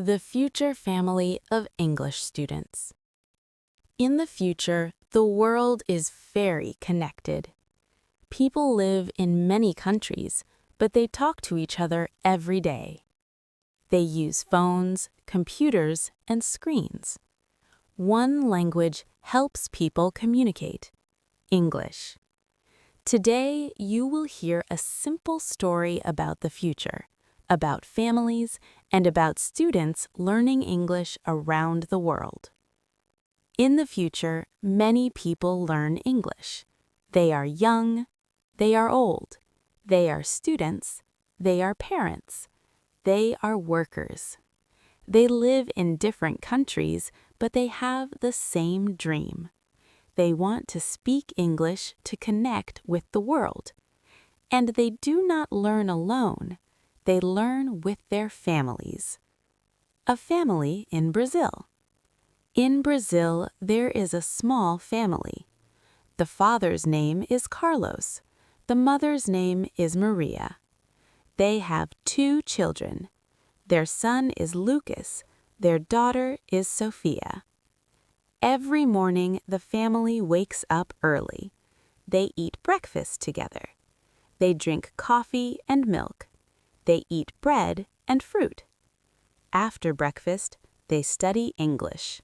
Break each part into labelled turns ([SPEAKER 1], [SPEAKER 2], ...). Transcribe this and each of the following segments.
[SPEAKER 1] The future family of English students. In the future, the world is very connected. People live in many countries, but they talk to each other every day. They use phones, computers, and screens. One language helps people communicate: English. Today, you will hear a simple story about the future, about families, and about students learning English around the world. In the future, many people learn English. They are young, they are old, they are students, they are parents, they are workers. They live in different countries, but they have the same dream. They want to speak English to connect with the world. And they do not learn alone. They learn with their families. A family in Brazil. In Brazil, there is a small family. The father's name is Carlos. The mother's name is Maria. They have 2 children. Their son is Lucas. Their daughter is Sophia. Every morning, the family wakes up early. They eat breakfast together. They drink coffee and milk. They eat bread and fruit. After breakfast, they study English.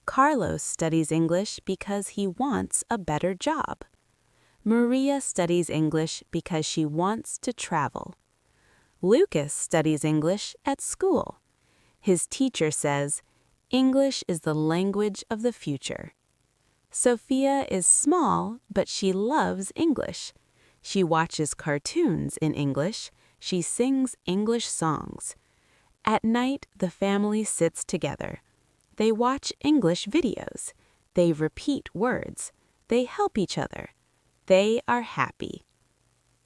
[SPEAKER 1] Carlos studies English because he wants a better job. Maria studies English because she wants to travel. Lucas studies English at school. His teacher says, "English is the language of the future." Sophia is small, but she loves English. She watches cartoons in English. She sings English songs. At night, the family sits together. They watch English videos. They repeat words. They help each other. They are happy.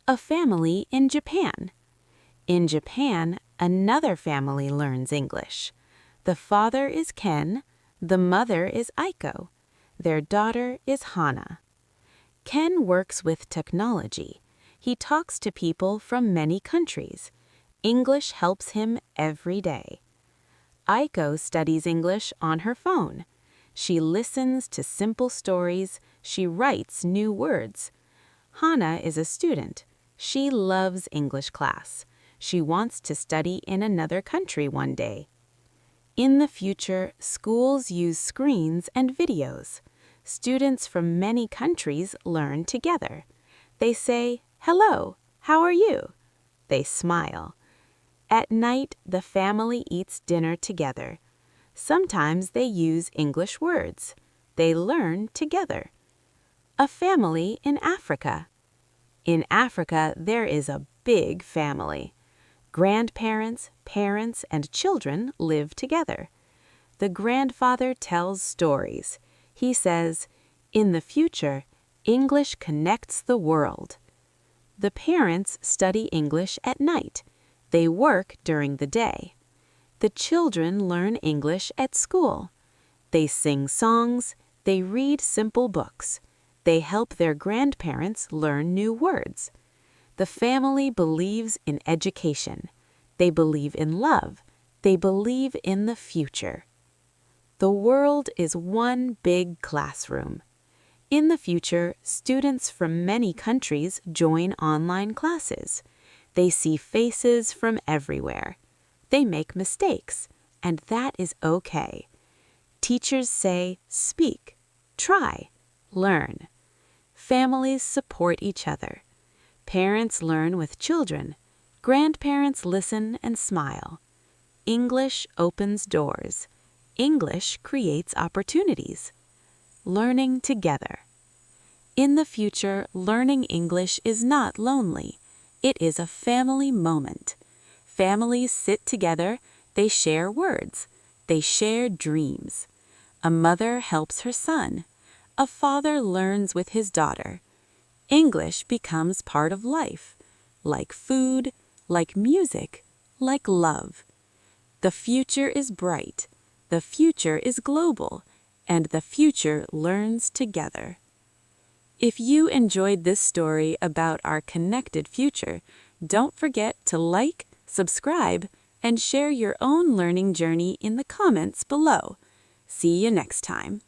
[SPEAKER 1] A family in Japan. In Japan, another family learns English. The father is Ken. The mother is Aiko. Their daughter is Hana. Ken works with technology. He talks to people from many countries. English helps him every day. Aiko studies English on her phone. She listens to simple stories. She writes new words. Hana is a student. She loves English class. She wants to study in another country one day. In the future, schools use screens and videos. Students from many countries learn together. They say, "Hello, how are you?" They smile. At night, the family eats dinner together. Sometimes they use English words. They learn together. A family in Africa. In Africa, there is a big family. Grandparents, parents, and children live together. The grandfather tells stories. He says, "In the future, English connects the world." The parents study English at night. They work during the day. The children learn English at school. They sing songs. They read simple books. They help their grandparents learn new words. The family believes in education. They believe in love. They believe in the future. The world is one big classroom. In the future, students from many countries join online classes. They see faces from everywhere. They make mistakes, and that is okay. Teachers say, "Speak, try, learn." Families support each other. Parents learn with children. Grandparents listen and smile. English opens doors. English creates opportunities. Learning together. In the future, learning English is not lonely. It is a family moment. Families sit together. They share words. They share dreams. A mother helps her son. A father learns with his daughter. English becomes part of life, like food, like music, like love. The future is bright. The future is global. And the future learns together. If you enjoyed this story about our connected future, don't forget to like, subscribe,
[SPEAKER 2] and share your own learning journey in the comments below. See you next time.